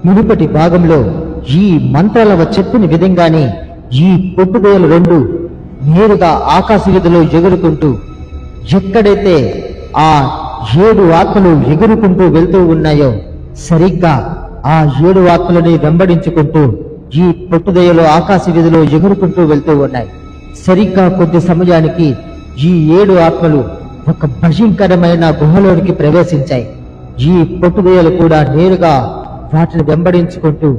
మునుపటి భాగంలో ఈ మంత్రాల చెప్పిన విధంగానే ఈ పొట్టుదయలు రెండు నేరుగా ఆకాశ వీధిలో ఎగురుకుంటూ ఎక్కడైతే ఆ 7 ఆత్మలు ఎగురుకుంటూ వెళ్తూ ఉన్నాయో సరిగ్గా ఆ 7 ఆత్మలని వెంబడించుకుంటూ ఈ పొట్టుదయలు ఆకాశ వీధిలో ఎగురుకుంటూ వెళ్తూ ఉన్నాయి. సరిగ్గా కొద్ది సమయానికి ఈ 7 ఆత్మలు ఒక భయంకరమైన గుహలోనికి ప్రవేశించాయి. ఈ పొట్టుదయలు కూడా నేరుగా వాటిని వెంబడించుకుంటూ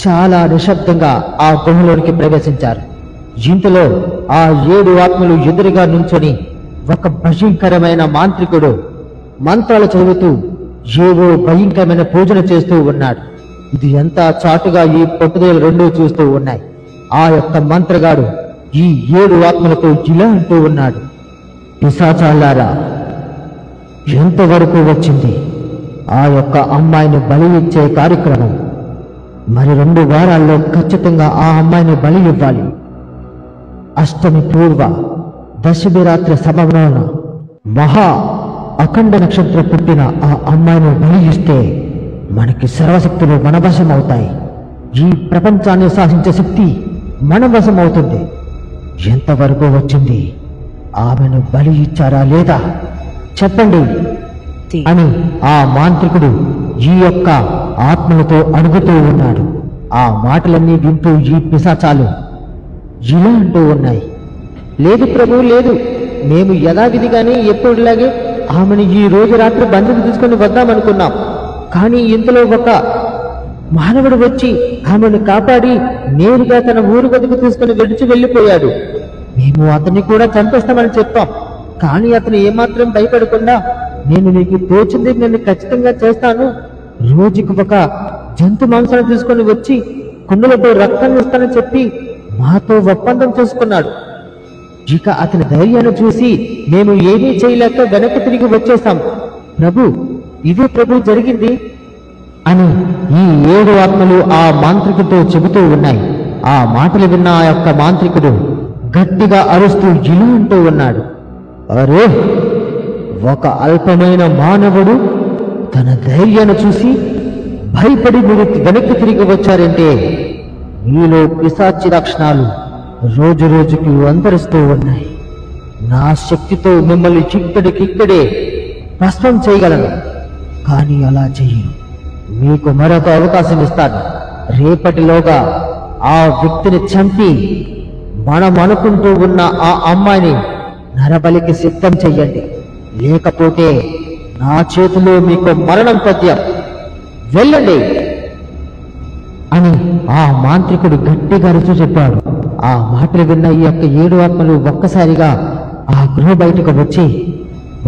చాలా నిశ్శబ్దంగా ఆ గుహలోనికి ప్రవేశించారు. ఇంతలో ఆ 7 ఆత్మలు ఎదురుగా నుంచొని ఒక భయంకరమైన మాంత్రికుడు మంత్రాలు చదువుతూ ఏవో భయంకరమైన పూజన చేస్తూ ఉన్నాడు. ఇది ఎంత చాటుగా ఈ పొట్టుదయలు రెండూ చూస్తూ ఉన్నాయి. ఆ యొక్క మంత్రగాడు ఈ 7 ఆత్మలతో ఇలా అంటూ ఉన్నాడు, పిశాచాలారా, ఎంతవరకు వచ్చింది ఆ యొక్క అమ్మాయిని బలి ఇచ్చే కార్యక్రమం? మరి 2 వారాల్లో ఖచ్చితంగా ఆ అమ్మాయిని బలి ఇవ్వాలి. అష్టమి పూర్వ దశమి రాత్రి సమయంలోన మహా అఖండ నక్షత్రం పుట్టిన ఆ అమ్మాయిని బలి ఇస్తే మనకి సర్వశక్తులు మనవశం అవుతాయి. ఈ ప్రపంచాన్ని శాసించే శక్తి మనవశం అవుతుంది. ఎంతవరకు వచ్చింది? ఆమెను బలి ఇచ్చారా లేదా చెప్పండి అని ఆ మాంత్రికుడు ఈ యొక్క ఆత్మలతో అడుగుతూ ఉన్నాడు. ఆ మాటలన్నీ వింటూ ఈ పిశాచాలు ఇలా అంటూ ఉన్నాయి, లేదు ప్రభు, లేదు. మేము యథావిధిగానే ఎప్పుడులాగే ఆమెను ఈ రోజు రాత్రి బంధుకు తీసుకుని వద్దామనుకున్నాం. కానీ ఇంతలో ఒక మానవుడు వచ్చి ఆమెను కాపాడి నేరుగా తన ఊరు వద్దకు తీసుకుని విడిచి వెళ్ళిపోయాడు. మేము అతన్ని కూడా చంపేస్తామని చెప్పాం. కానీ అతను ఏమాత్రం భయపడకుండా, నేను నీకు తోచింది నేను ఖచ్చితంగా చేస్తాను, రోజుకు ఒక జంతు మాంసాన్ని తీసుకొని వచ్చి కుండలతో రక్తం ఇస్తానని చెప్పి మాతో ఒప్పందం చేసుకున్నాడు. ఇక అతని ధైర్యాన్ని చూసి మేము ఏమీ చేయలేక వెనక్కి తిరిగి వచ్చేసాం. ప్రభు, ఇదే ప్రభు జరిగింది అని ఈ 7 ఆత్మలు ఆ మాంత్రికుడితో చెబుతూ ఉన్నాయి. ఆ మాటలు విన్న ఆ యొక్క మాంత్రికుడు గట్టిగా అరుస్తూ ఇలా అంటూ ఉన్నాడు, అరే, ఒక అల్పమైన మానవుడు తన ధైర్యాన్ని చూసి భయపడి మీరు వెనక్కి తిరిగి వచ్చారంటే మీలో పిశాచి లక్షణాలు రోజు రోజుకి అంతరిస్తూ ఉన్నాయి. నా శక్తితో మిమ్మల్ని ఇక్కడికిక్కడే భస్మం చేయగలను. కానీ అలా చెయ్యను. మీకు మరొక అవకాశం ఇస్తాను. రేపటిలోగా ఆ వ్యక్తిని చంపి మనం అనుకుంటూ ఉన్న ఆ అమ్మాయిని నరబలికి సిద్ధం చెయ్యండి. లేకపోతే నా చేతిలో మీకు మరణం పద్యం. వెళ్ళండి అని ఆ మాంత్రికుడు గట్టిగా అరుచు చెప్పాడు. ఆ మాటలు విన్న ఈ యొక్క 7 ఆత్మలు ఒక్కసారిగా ఆ గృహ బయటకు వచ్చి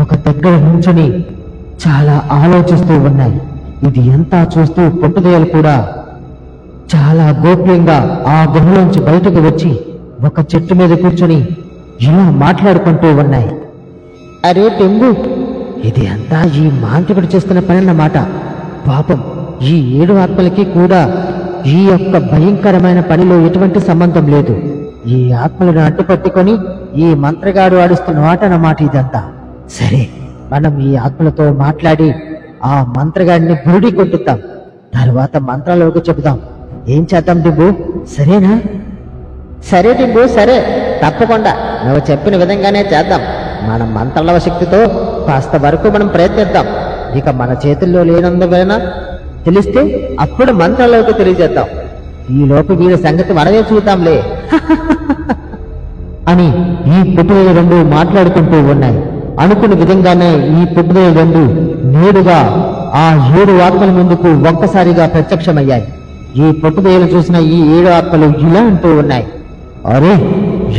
ఒక దగ్గర నుంచుని చాలా ఆలోచిస్తూ ఉన్నాయి. ఇది ఎంతా చూస్తూ పొట్టుదయలు కూడా చాలా గోప్యంగా ఆ గృహలోంచి బయటకు వచ్చి ఒక చెట్టు మీద కూర్చొని ఇలా మాట్లాడుకుంటూ ఉన్నాయి. అరే టెంగు, ఇది అంతా ఈ మాంత్రికుడు చేస్తున్న పని అన్నమాట. పాపం ఈ 7 ఆత్మలకి కూడా ఈ యొక్క భయంకరమైన పనిలో ఎటువంటి సంబంధం లేదు. ఈ ఆత్మలను అడ్డుపట్టుకొని ఈ మంత్రగాడు ఆడుస్తున్న ఆట అన్నమాట ఇదంతా. సరే, మనం ఈ ఆత్మలతో మాట్లాడి ఆ మంత్రగాడిని బురుడి కొట్టుతాం. తర్వాత మంత్రాలకు చెబుదాం. ఏం చేద్దాం డింబు, సరేనా? సరే డింబు, సరే, తప్పకుండా నువ్వు చెప్పిన విధంగానే చేద్దాం. మన మంత్రాల శక్తితో కాస్త వరకు మనం ప్రయత్నిద్దాం. ఇక మన చేతుల్లో లేనందువలన తెలిస్తే అప్పుడు మంత్రాలకు తెలియజేద్దాం. ఈ లోపు వీడి సంగతి మనమే చూద్దాంలే అని ఈ పొట్టుదయలు రెండు మాట్లాడుకుంటూ ఉన్నాయి. అనుకున్న విధంగానే ఈ పొట్టుదయలు రెండు నేరుగా ఆ 7 ఆత్మల ముందుకు ఒక్కసారిగా ప్రత్యక్షమయ్యాయి. ఈ పొట్టుదయలు చూసిన ఈ 7 ఆత్మలు ఇలా అంటూ ఉన్నాయి, అరే,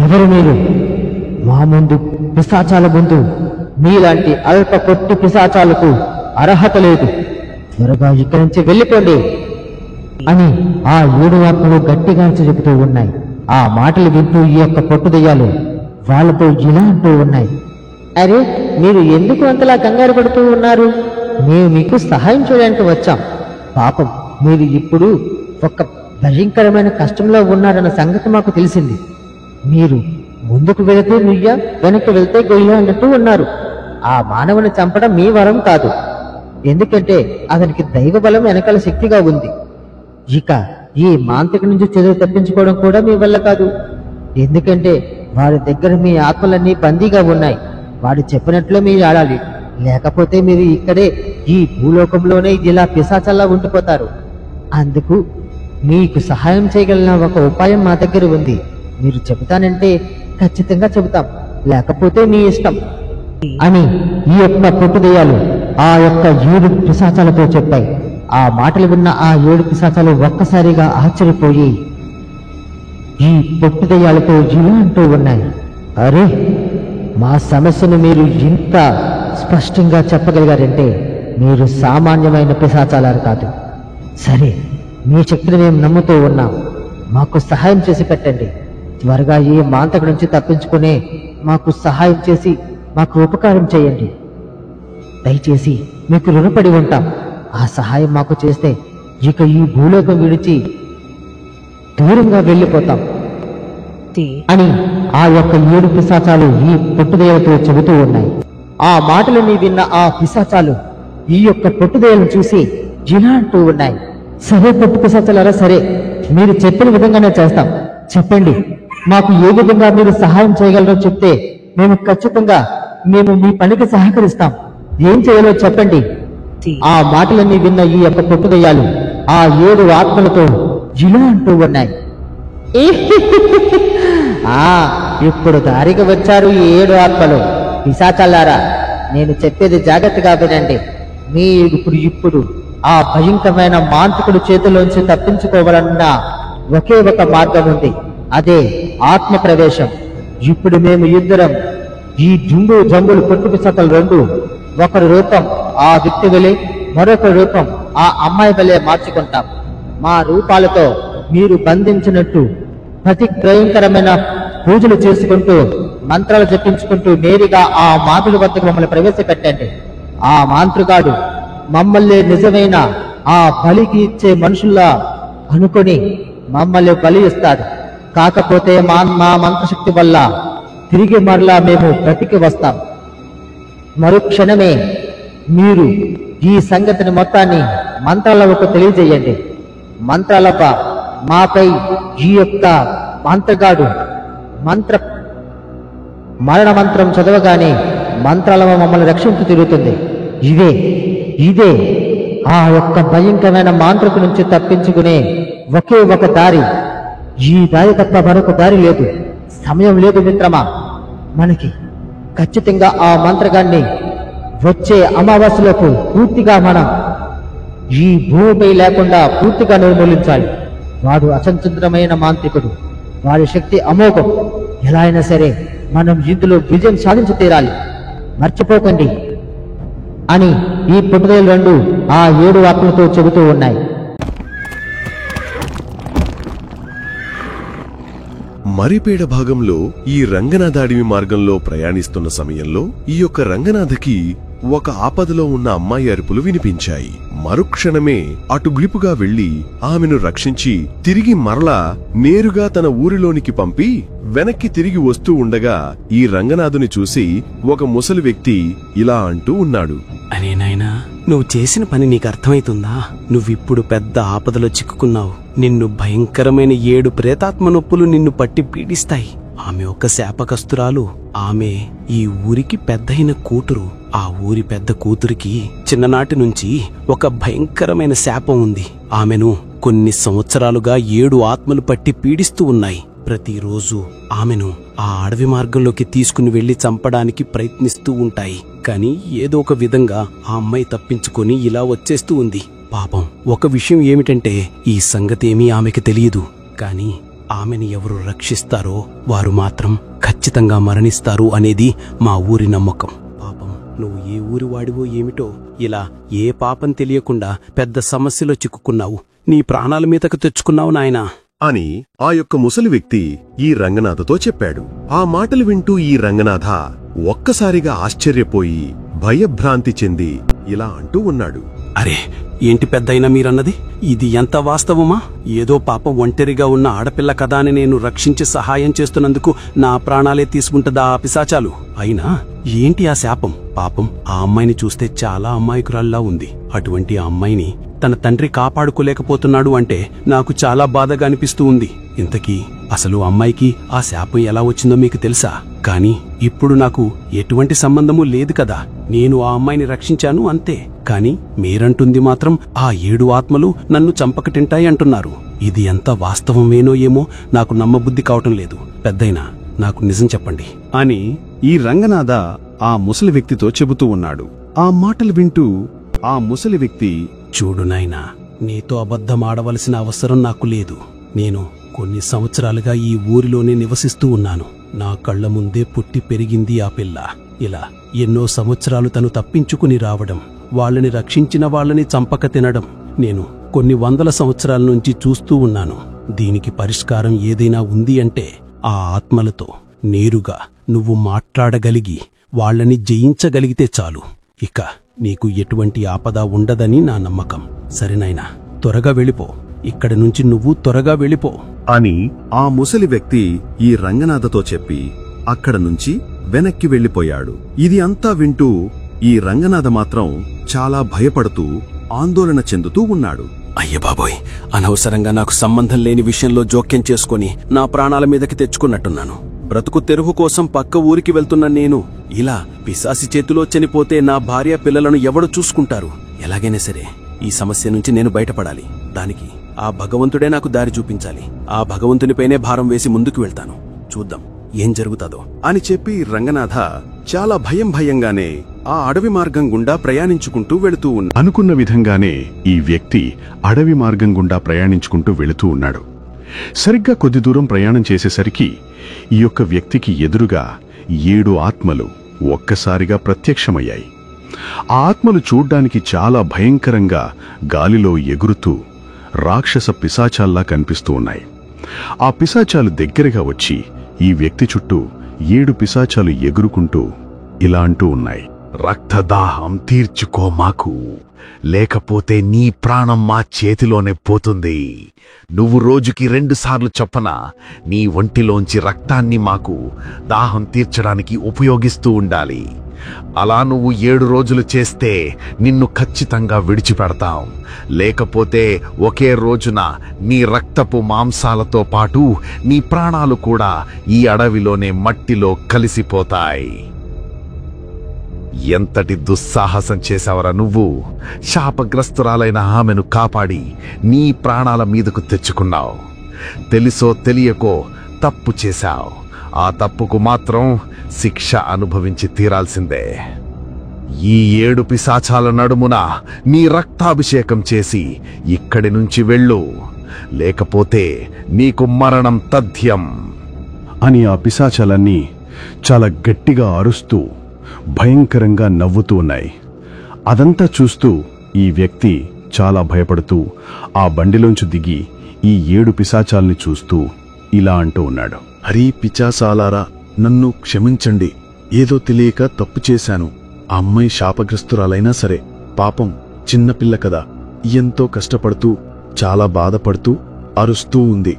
ఎవరు మీరు? మా ముందు పిశాచాల ముందు మీలాంటి అల్ప కొట్టు పిశాచాలకు అర్హత లేదు. త్వరగా ఇక్కడి నుంచి వెళ్ళిపోండి అని ఆ 7 ఆత్మలు గట్టిగా చెబుతూ ఉన్నాయి. ఆ మాటలు వింటూ ఈ యొక్క పొట్టుదయ్యాలు వాళ్ళతో ఇలా అంటూ ఉన్నాయి, అరే, మీరు ఎందుకు అంతలా కంగారు పడుతూ ఉన్నారు? మేము మీకు సహాయం చేయడానికి వచ్చాం. పాపం మీరు ఇప్పుడు ఒక భయంకరమైన కష్టంలో ఉన్నారన్న సంగతి మాకు తెలిసింది. మీరు ముందుకు వెళితే నుయ్య, వెనక్కి వెళ్తే గొయ్య అన్నట్టు ఉన్నారు. ఆ మానవుని చంపడం మీ వరం కాదు. ఎందుకంటే అతనికి దైవ బలం వెనకాల శక్తిగా ఉంది. ఇక ఈ మాంత్రిక నుంచి చెదురు తప్పించుకోవడం కూడా మీ వల్ల కాదు. ఎందుకంటే వారి దగ్గర మీ ఆత్మలన్నీ బందీగా ఉన్నాయి. వాడు చెప్పినట్లు మీరు ఆడాలి, లేకపోతే మీరు ఇక్కడే ఈ భూలోకంలోనే ఇలా పిశాచల్లా ఉండిపోతారు. అందుకు మీకు సహాయం చేయగలిగిన ఒక ఉపాయం మా దగ్గర ఉంది. మీరు చెబుతానంటే ఖచ్చితంగా చెబుతాం, లేకపోతే మీ ఇష్టం అని ఈ యొక్క పొట్టుదయ్యాలు ఆ యొక్క 7 పిశాచాలతో చెప్పాయి. ఆ మాటలు విన్న ఆ 7 పిశాచాలు ఒక్కసారిగా ఆశ్చర్యపోయి ఈ పొట్టుదయ్యాలతో ఇలా అంటూ ఉన్నాయి, అరే, మా సమస్యను మీరు ఇంత స్పష్టంగా చెప్పగలిగారంటే మీరు సామాన్యమైన పిశాచాలారు కాదు. సరే, మీ శక్తిని మేము నమ్ముతూ ఉన్నాం. మాకు సహాయం చేసి పెట్టండి. త్వరగా ఈ మాంత్రిక నుంచి తప్పించుకునే మాకు సహాయం చేసి మాకు ఉపకారం చేయండి. దయచేసి మీకు రుణపడి ఉంటాం. ఆ సహాయం మాకు చేస్తే ఇక ఈ భూలోకం విడిచి దూరంగా వెళ్ళిపోతాం అని ఆ యొక్క 7 పిశాచాలు ఈ పొట్టుదయ్యలతో చెబుతూ ఉన్నాయి. ఆ మాటలని విన్న ఆ పిశాచాలు ఈ యొక్క పొట్టుదయ్యలను చూసి ఇలా అంటూ ఉన్నాయి, సరే పొట్టు పిశాచాలారా, సరే, మీరు చెప్పిన విధంగానే చేస్తాం. చెప్పండి, మాకు ఏ విధంగా మీరు సహాయం చేయగలరో చెప్తే మేము ఖచ్చితంగా మీ పనికి సహకరిస్తాం. ఏం చేయాలో చెప్పండి. ఆ మాటలన్నీ విన్న ఈ యొక్క పొట్టుదయ్యాలు ఆ 7 ఆత్మలతో ఇలా అంటూ ఉన్నాయి, ఇప్పుడు దారికి వచ్చారు ఈ 7 ఆత్మలు. పిశాచాలారా, నేను చెప్పేది జాగ్రత్తగా వినండి. మీరు ఇప్పుడు ఆ భయంకరమైన మాంత్రికుడి చేతిలోంచి తప్పించుకోవాలన్న ఒకే ఒక మార్గం ఉంది, అదే ఆత్మ ప్రవేశం. ఇప్పుడు మేము ఇద్దరం ఈ జంబులు పొట్టు పిశాచాలు 2 ఒకరి రూపం ఆ వ్యక్తి వలె, మరొక రూపం ఆ అమ్మాయి వలె మార్చుకుంటాం. మా రూపాలతో మీరు బంధించినట్టు ప్రతి భయంకరమైన పూజలు చేసుకుంటూ మంత్రాలు జపించుకుంటూ నేరుగా ఆ మాంత్రుడి వద్దకు మమ్మల్ని ప్రవేశపెట్టండి. ఆ మాంత్రిగాడు మమ్మల్ని నిజమైన ఆ బలికి ఇచ్చే మనుషుల్లా అనుకొని మమ్మల్ని బలి ఇస్తాడు. కాకపోతే మా మంత్రశక్తి వల్ల తిరిగి మరలా మేము బ్రతికి వస్తాం. మరుక్షణమే మీరు ఈ సంగతిని మొత్తాన్ని మంత్రాలకు తెలియజేయండి. మంత్రాలప మాపై ఈ యొక్క మంత్రగాడు మరణ మంత్రం చదవగానే మంత్రాలవ మమ్మల్ని రక్షించు తిరుగుతుంది. ఇదే ఆ యొక్క భయంకరమైన మాంత్రికు నుంచి తప్పించుకునే ఒకే ఒక దారి. ఈ దారి తప్ప మరొక దారి లేదు. సమయం లేదు మిత్రమా, మనకి ఖచ్చితంగా ఆ మంత్రగాన్ని వచ్చే అమావాస్యలోపు పూర్తిగా మనం ఈ భూమిపై లేకుండా పూర్తిగా నిర్మూలించాలి. వాడు అసంచంద్రమైన మాంత్రికుడు, వాడి శక్తి అమోఘం. ఎలా అయినా సరే మనం ఇందులో విజయం సాధించి తీరాలి, మర్చిపోకండి అని ఈ పొట్టుదయ్యలు 2 ఆ 7 ఆత్మలతో చెబుతూ ఉన్నాయి. మరిపేడ భాగంలో ఈ రంగనాథ అడవి మార్గంలో ప్రయాణిస్తున్న సమయంలో ఈ యొక్క రంగనాథకి ఒక ఆపదలో ఉన్న అమ్మాయి అరుపులు వినిపించాయి. మరుక్షణమే అటు గులిపుగా వెళ్లి ఆమెను రక్షించి తిరిగి మరలా నేరుగా తన ఊరిలోనికి పంపి వెనక్కి తిరిగి వస్తూ ఉండగా ఈ రంగనాథుని చూసి ఒక ముసలి వ్యక్తి ఇలా అంటూ ఉన్నాడు, అరే నాయనా, నువ్వు చేసిన పని నీకు అర్థమైతుందా? నువ్విప్పుడు పెద్ద ఆపదలో చిక్కుకున్నావు. నిన్ను భయంకరమైన 7 ప్రేతాత్మ నొప్పులు నిన్ను పట్టి పీడిస్తాయి. ఆమె ఒక శాపకస్తురాలు. ఆమె ఈ ఊరికి పెద్దయిన కూతురు. ఆ ఊరి పెద్ద కూతురికి చిన్ననాటి నుంచి ఒక భయంకరమైన శాపం ఉంది. ఆమెను కొన్ని సంవత్సరాలుగా 7 ఆత్మలు పట్టి పీడిస్తూ ఉన్నాయి. ప్రతిరోజు ఆమెను ఆ అడవి మార్గంలోకి తీసుకుని వెళ్లి చంపడానికి ప్రయత్నిస్తూ ఉంటాయి. కాని ఏదో ఒక విధంగా ఆ అమ్మాయి తప్పించుకొని ఇలా వచ్చేస్తూ ఉంది. పాపం, ఒక విషయం ఏమిటంటే ఈ సంగతేమీ ఆమెకి తెలియదు. కాని ఆమెను ఎవరు రక్షిస్తారో వారు మాత్రం ఖచ్చితంగా మరణిస్తారు అనేది మా ఊరి నమ్మకం. పాపం, నువ్వు ఏ ఊరి వాడివో ఏమిటో ఇలా ఏ పాపం తెలియకుండా పెద్ద సమస్యలో చిక్కుకున్నావు. నీ ప్రాణాల మీదకు తెచ్చుకున్నావు నాయనా అని ఆ యొక్క ముసలి వ్యక్తి ఈ రంగనాథతో చెప్పాడు. ఆ మాటలు వింటూ ఈ రంగనాథ ఒక్కసారిగా ఆశ్చర్యపోయి భయభ్రాంతి చెంది ఇలా అంటూ ఉన్నాడు, అరే, ఏంటి పెద్దయినా మీరన్నది? ఇది ఎంత వాస్తవమా? ఏదో పాపం ఒంటరిగా ఉన్న ఆడపిల్ల కదా అని నేను రక్షించి సహాయం చేస్తున్నందుకు నా ప్రాణాలే తీసుకుంటదా ఆ పిశాచాలు? అయినా ఏంటి ఆ శాపం? పాపం, ఆ అమ్మాయిని చూస్తే చాలా అమాయకురాల్లా ఉంది. అటువంటి ఆ అమ్మాయిని తన తండ్రి కాపాడుకోలేకపోతున్నాడు అంటే నాకు చాలా బాధగా అనిపిస్తూ ఉంది. ఇంతకీ అసలు అమ్మాయికి ఆ శాపం ఎలా వచ్చిందో మీకు తెలుసా? కానీ ఇప్పుడు నాకు ఎటువంటి సంబంధమూ లేదు కదా. నేను ఆ అమ్మాయిని రక్షించాను అంతే. కాని మీరంటుంది మాత్రం ఆ 7 ఆత్మలు నన్ను చంపక తింటాయి అంటున్నారు. ఇది ఎంత వాస్తవమేనో ఏమో నాకు నమ్మబుద్ధి కావటం లేదు. పెద్దయినా నాకు నిజం చెప్పండి అని ఈ రంగనాథ ఆ ముసలి వ్యక్తితో చెబుతూ ఉన్నాడు. ఆ మాటలు వింటూ ఆ ముసలి వ్యక్తి, చూడు నాయనా, నీతో అబద్ధమాడవలసిన అవసరం నాకు లేదు. నేను కొన్ని సంవత్సరాలుగా ఈ ఊరిలోనే నివసిస్తూ ఉన్నాను. నా కళ్ల ముందే పుట్టి పెరిగింది ఆ పిల్ల. ఇలా ఎన్నో సంవత్సరాలు తను తప్పించుకుని రావడం, వాళ్ళని రక్షించిన వాళ్ళని చంపక తినడం నేను కొన్ని 100 సంవత్సరాల నుంచి చూస్తూ ఉన్నాను. దీనికి పరిష్కారం ఏదైనా ఉంది అంటే ఆ ఆత్మలతో నేరుగా నువ్వు మాట్లాడగలిగి వాళ్ళని జయించగలిగితే చాలు. ఇక నీకు ఎటువంటి ఆపద ఉండదని నా నమ్మకం. సరేనాయనా, త్వరగా వెళ్ళిపో. ఇక్కడి నుంచి నువ్వు త్వరగా వెళ్ళిపో అని ఆ ముసలి వ్యక్తి ఈ రంగనాథతో చెప్పి అక్కడ నుంచి వెనక్కి వెళ్ళిపోయాడు. ఇది అంతా వింటూ ఈ రంగనాథ మాత్రం చాలా భయపడుతూ ఆందోళన చెందుతూ ఉన్నాడు. అయ్య బాబోయ్, అనవసరంగా నాకు సంబంధం లేని విషయంలో జోక్యం చేసుకుని నా ప్రాణాల మీదకి తెచ్చుకున్నట్టున్నాను. బ్రతుకు తెరువు కోసం పక్క ఊరికి వెళ్తున్న నేను ఇలా పిశాసి చేతిలో చనిపోతే నా భార్య పిల్లలను ఎవడు చూసుకుంటారు? ఎలాగైనా సరే ఈ సమస్య నుంచి నేను బయటపడాలి. దానికి ఆ భగవంతుడే నాకు దారి చూపించాలి. ఆ భగవంతునిపైనే భారం వేసి ముందుకు వెళ్తాను. చూద్దాం ఏం జరుగుతాదో అని చెప్పి రంగనాథ చాలా భయంగానే ఆ అడవి మార్గం గుండా ప్రయాణించుకుంటూ వెళుతూ ఉన్నాడు. అనుకున్న విధంగానే ఈ వ్యక్తి అడవి మార్గం గుండా ప్రయాణించుకుంటూ వెళుతూ ఉన్నాడు. సరిగ్గా కొద్ది దూరం ప్రయాణం చేసేసరికి ఈ యొక్క వ్యక్తికి ఎదురుగా 7 ఆత్మలు ఒక్కసారిగా ప్రత్యక్షమయ్యాయి. ఆ ఆత్మలు చూడ్డానికి చాలా భయంకరంగా గాలిలో ఎగురుతూ రాక్షస పిశాచాల్లా కనిపిస్తూ ఉన్నాయి. ఆ పిశాచాలు దగ్గరగా వచ్చి ఈ వ్యక్తి చుట్టూ 7 పిశాచాలు ఎగురుకుంటూ ఇలా అంటూ ఉన్నాయి. రక్తదాహం తీర్చుకో మాకు, లేకపోతే నీ ప్రాణం మా చేతిలోనే పోతుంది. నువ్వు రోజుకి 2 సార్లు చొప్పున నీ ఒంటిలోంచి రక్తాన్ని మాకు దాహం తీర్చడానికి ఉపయోగిస్తూ ఉండాలి. అలా నువ్వు 7 రోజులు చేస్తే నిన్ను ఖచ్చితంగా విడిచిపెడతాం. లేకపోతే ఒకే రోజున నీ రక్తపు మాంసాలతో పాటు నీ ప్రాణాలు కూడా ఈ అడవిలోనే మట్టిలో కలిసిపోతాయి. ఎంతటి దుస్సాహసం చేశావరా నువ్వు! శాపగ్రస్తురాలైన ఆమెను కాపాడి నీ ప్రాణాల మీదకు తెచ్చుకున్నావు. తెలుసో తెలియకో తప్పు చేశావు. ఆ తప్పుకు మాత్రం శిక్ష అనుభవించి తీరాల్సిందే. ఈ 7 పిశాచాల నడుమున నీ రక్తాభిషేకం చేసి ఇక్కడి నుంచి వెళ్ళు, లేకపోతే నీకు మరణం తథ్యం అని ఆ పిశాచాలన్నీ చాలా గట్టిగా అరుస్తూ భయంకరంగా నవ్వుతూ ఉన్నాయి. అదంతా చూస్తూ ఈ వ్యక్తి చాలా భయపడుతూ ఆ బండిలోంచి దిగి ఈ 7 పిశాచాల్ని చూస్తూ ఇలా అంటూ ఉన్నాడు. హరి పిశాచాలారా, నన్ను క్షమించండి. ఏదో తెలియక తప్పు చేశాను. ఆ అమ్మాయి శాపగ్రస్తురాలైనా సరే పాపం చిన్నపిల్ల కదా, ఎంతో కష్టపడుతూ చాలా బాధపడుతూ అరుస్తూ ఉంది.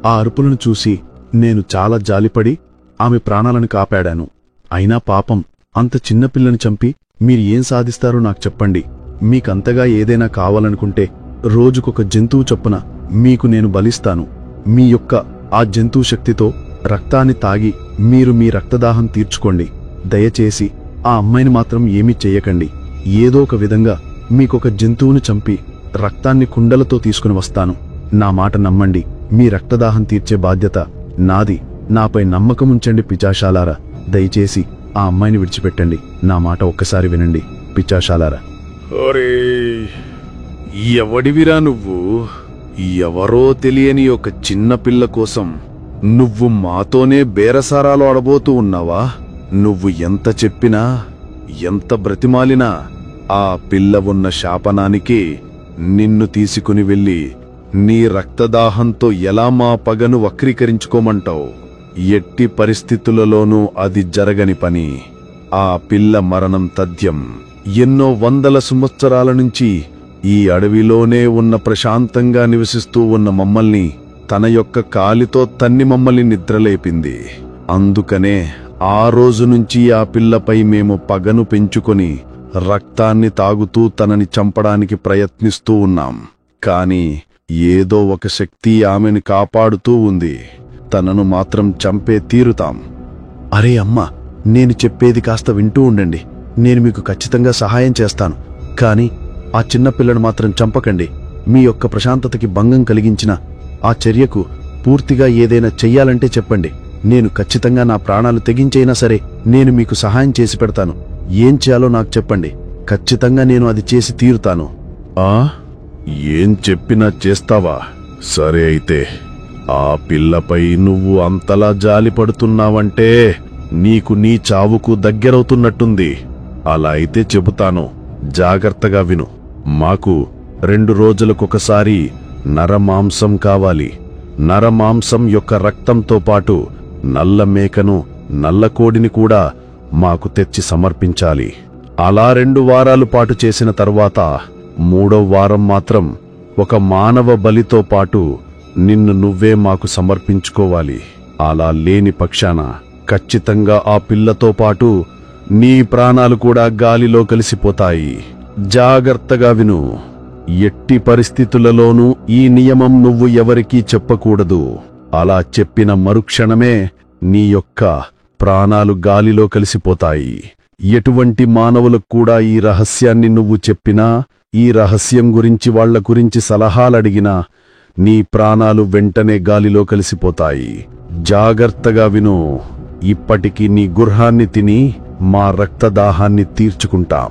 ఆ అరుపులను చూసి నేను చాలా జాలిపడి ఆమె ప్రాణాలను కాపాడాను. అయినా పాపం అంత చిన్నపిల్లని చంపి మీరు ఏం సాధిస్తారో నాకు చెప్పండి. మీకంతగా ఏదైనా కావాలనుకుంటే రోజుకొక జంతువు చొప్పున మీకు నేను బలిస్తాను. మీ యొక్క ఆ జంతువు శక్తితో రక్తాన్ని తాగి మీరు మీ రక్తదాహం తీర్చుకోండి. దయచేసి ఆ అమ్మాయిని మాత్రం ఏమీ చెయ్యకండి. ఏదో ఒక విధంగా మీకొక జంతువును చంపి రక్తాన్ని కుండలతో తీసుకుని వస్తాను. నా మాట నమ్మండి. మీ రక్తదాహం తీర్చే బాధ్యత నాది. నాపై నమ్మకముంచండి పిశాచాలారా. దయచేసి ఆ అమ్మాయిని విడిచిపెట్టండి. నా మాట ఒక్కసారి వినండి పిశాచాలారా. ఒరే, ఎవడివిరా నువ్వు? ఎవరో తెలియని ఒక చిన్న పిల్ల కోసం నువ్వు మాతోనే బేరసారాలు ఆడబోతూ ఉన్నావా? నువ్వు ఎంత చెప్పినా ఎంత బ్రతిమాలినా ఆ పిల్ల ఉన్న శాపనానికి నిన్ను తీసుకుని వెళ్ళి నీ రక్తదాహంతో ఎలా మా పగను వక్రీకరించుకోమంటావు? ఎట్టి పరిస్థితులలోనూ అది జరగని పని. ఆ పిల్ల మరణం తథ్యం. ఎన్నో 100 సంవత్సరాల నుంచి ఈ అడవిలోనే ఉన్న ప్రశాంతంగా నివసిస్తూ ఉన్న మమ్మల్ని తన యొక్క కాలితో తన్ని మమ్మల్ని నిద్రలేపింది. అందుకనే ఆ రోజు నుంచి ఆ పిల్లపై మేము పగను పెంచుకొని రక్తాన్ని తాగుతూ తనని చంపడానికి ప్రయత్నిస్తూ ఉన్నాం. కాని ఏదో ఒక శక్తి ఆమెను కాపాడుతూ ఉంది. తనను మాత్రం చంపే తీరుతాం. అరే అమ్మా, నేను చెప్పేది కాస్త వింటూ ఉండండి. నేను మీకు ఖచ్చితంగా సహాయం చేస్తాను. కాని ఆ చిన్నపిల్లను మాత్రం చంపకండి. మీ యొక్క ప్రశాంతతకి భంగం కలిగించిన ఆ చర్యకు పూర్తిగా ఏదైనా చెయ్యాలంటే చెప్పండి. నేను ఖచ్చితంగా నా ప్రాణాలు తెగించైనా సరే నేను మీకు సహాయం చేసి పెడతాను. ఏం చేయాలో నాకు చెప్పండి. ఖచ్చితంగా నేను అది చేసి తీరుతాను. ఏం చెప్పినా చేస్తావా? సరే అయితే ఆ పిల్లపై నువ్వు అంతలా జాలి పడుతున్నావంటే నీకు నీ చావుకు దగ్గరవుతున్నట్టుంది. అలా అయితే చెబుతాను, జాగ్రత్తగా విను. మాకు 2 రోజులకొకసారి నరమాంసం కావాలి. నరమాంసం యొక్క రక్తంతో పాటు నల్ల మేకను, నల్ల కోడిని కూడా మాకు తెచ్చి సమర్పించాలి. అలా 2 వారాలు పాటు చేసిన తర్వాత 3వ వారం మాత్రం ఒక మానవ బలితో పాటు నిన్ను నువ్వే మాకు సమర్పించుకోవాలి. అలా లేని పక్షాన ఖచ్చితంగా ఆ పిల్లతో పాటు నీ ప్రాణాలు కూడా గాలిలో కలిసిపోతాయి. జాగ్రత్తగా విను. ఎట్టి పరిస్థితులలోనూ ఈ నియమం నువ్వు ఎవరికీ చెప్పకూడదు. అలా చెప్పిన మరుక్షణమే నీ యొక్క ప్రాణాలు గాలిలో కలిసిపోతాయి. ఎటువంటి మానవులకు కూడా ఈ రహస్యాన్ని నువ్వు చెప్పినా, ఈ రహస్యం గురించి వాళ్ల గురించి సలహాలడిగినా నీ ప్రాణాలు వెంటనే గాలిలో కలిసిపోతాయి. జాగ్రత్తగా విను. ఇప్పటికి నీ గుర్హాన్ని తిని మా రక్తదాహాన్ని తీర్చుకుంటాం.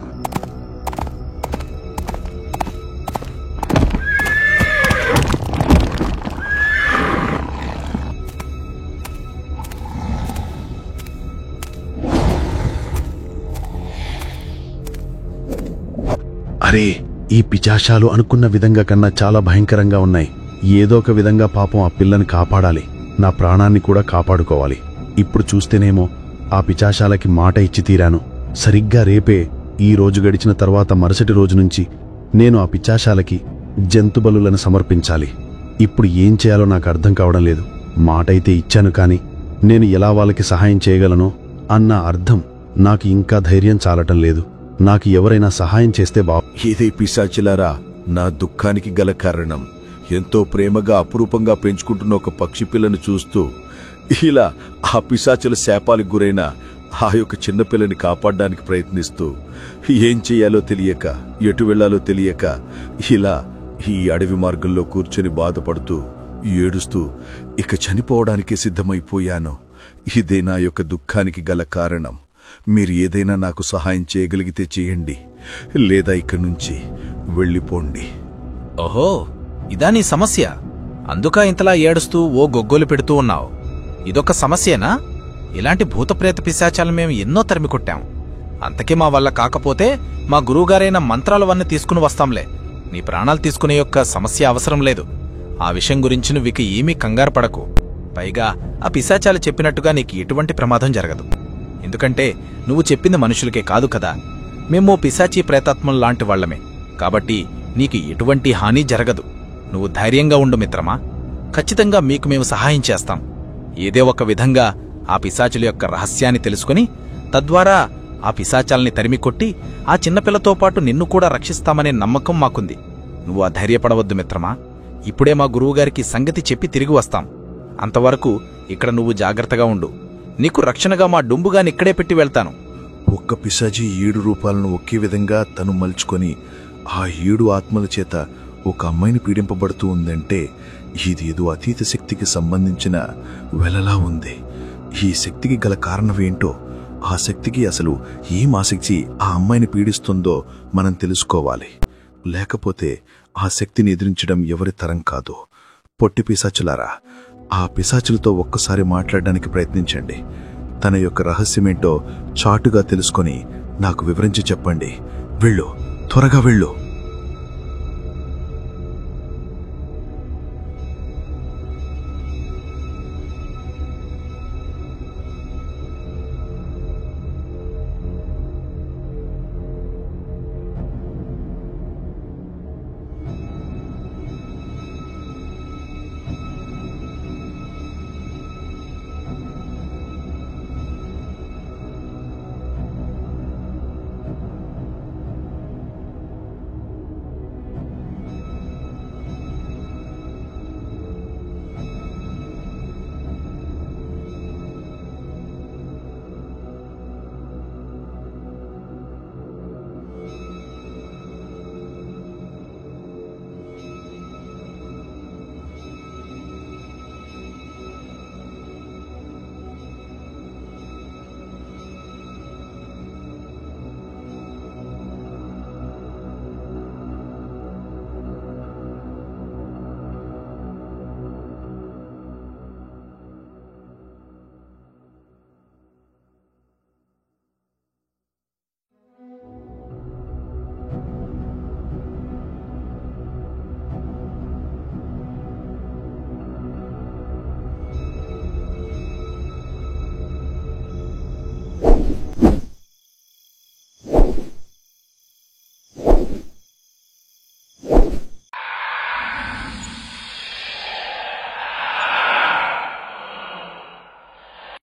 అరే, ఈ పిశాచాలు అనుకున్న విధంగా కన్నా చాలా భయంకరంగా ఉన్నాయి. ఏదో ఒక విధంగా పాపం ఆ పిల్లని కాపాడాలి. నా ప్రాణాన్ని కూడా కాపాడుకోవాలి. ఇప్పుడు చూస్తేనేమో ఆ పిశాచాలకి మాట ఇచ్చి తీరాను. సరిగ్గా రేపే, ఈ రోజు గడిచిన తర్వాత మరుసటి రోజు నుంచి నేను ఆ పిశాచాలకి జంతుబలులను సమర్పించాలి. ఇప్పుడు ఏం చేయాలో నాకు అర్థం కావడం లేదు. మాట అయితే ఇచ్చాను, కాని నేను ఎలా వాళ్ళకి సహాయం చేయగలను అన్న అర్థం నాకు ఇంకా ధైర్యం చాలటం లేదు. నాకు ఎవరైనా సహాయం చేస్తే ఇదే పిశాచిలారా నా దుఃఖానికి గల కారణం. ఎంతో ప్రేమగా అపురూపంగా పెంచుకుంటున్న ఒక పక్షి పిల్లను చూస్తూ ఇలా ఆ పిశాచుల శాపాలకు గురైన ఆ యొక్క చిన్నపిల్లని కాపాడడానికి ప్రయత్నిస్తూ ఏం చెయ్యాలో తెలియక, ఎటు వెళ్లాలో తెలియక ఇలా ఈ అడవి మార్గంలో కూర్చొని బాధపడుతూ ఏడుస్తూ ఇక చనిపోవడానికి సిద్ధమైపోయాను. ఇదే నా యొక్క దుఃఖానికి గల కారణం. మీరు ఏదైనా నాకు సహాయం చేయగలిగితే చేయండి, లేదా ఇక్కడి నుంచి వెళ్ళిపోండి. ఓహో, ఇదా నీ సమస్య? అందుకా ఇంతలా ఏడుస్తూ ఓ గొగ్గోలు పెడుతూ ఉన్నావు? ఇదొక సమస్యేనా? ఇలాంటి భూతప్రేత పిశాచాలను మేము ఎన్నో తరిమికొట్టాం. అంతకీ మా వల్ల కాకపోతే మా గురువుగారైన మంత్రాలవన్నీ తీసుకుని వస్తాంలే. నీ ప్రాణాలు తీసుకునే యొక్క సమస్య అవసరం లేదు. ఆ విషయం గురించి నువ్విక ఏమీ కంగారు పడకు. పైగా ఆ పిశాచాలు చెప్పినట్టుగా నీకు ఎటువంటి ప్రమాదం జరగదు. ఎందుకంటే నువ్వు చెప్పింది మనుషులకే కాదు కదా. మేము పిశాచీ ప్రేతాత్మం లాంటి వాళ్లమే. కాబట్టి నీకు ఎటువంటి హాని జరగదు. నువ్వు ధైర్యంగా ఉండు మిత్రమా. ఖచ్చితంగా మీకు మేము సహాయం చేస్తాం. ఏదో ఒక విధంగా ఆ పిశాచుల యొక్క రహస్యాన్ని తెలుసుకుని తద్వారా ఆ పిశాచాల్ని తరిమికొట్టి ఆ చిన్నపిల్లతో పాటు నిన్ను కూడా రక్షిస్తామనే నమ్మకం మాకుంది. నువ్వు అధైర్యపడవద్దు మిత్రమా. ఇప్పుడే మా గురువుగారికి సంగతి చెప్పి తిరిగి వస్తాం. అంతవరకు ఇక్కడ నువ్వు జాగ్రత్తగా ఉండు. నీకు రక్షణగా మా డుంబుగాని ఇక్కడే పెట్టి వెళ్తాను. ఒక్క పిశాచి 7 రూపాలను ఒకే విధంగా తను మలుచుకొని ఆ 7 ఆత్మల చేత ఒక అమ్మాయిని పీడింపబడుతూ ఉందంటే ఇదేదో అతీత శక్తికి సంబంధించిన వెలలా ఉంది. ఈ శక్తికి గల కారణమేంటో, ఆ శక్తికి అసలు ఏం ఆసక్తి ఆ అమ్మాయిని పీడిస్తుందో మనం తెలుసుకోవాలి. లేకపోతే ఆ శక్తిని ఎదిరించడం ఎవరి తరం కాదు. పొట్టి పిశాచులారా, ఆ పిశాచులతో ఒక్కసారి మాట్లాడడానికి ప్రయత్నించండి. తన యొక్క రహస్యమేంటో చాటుగా తెలుసుకొని నాకు వివరించి చెప్పండి. వెళ్ళు, త్వరగా వెళ్ళు.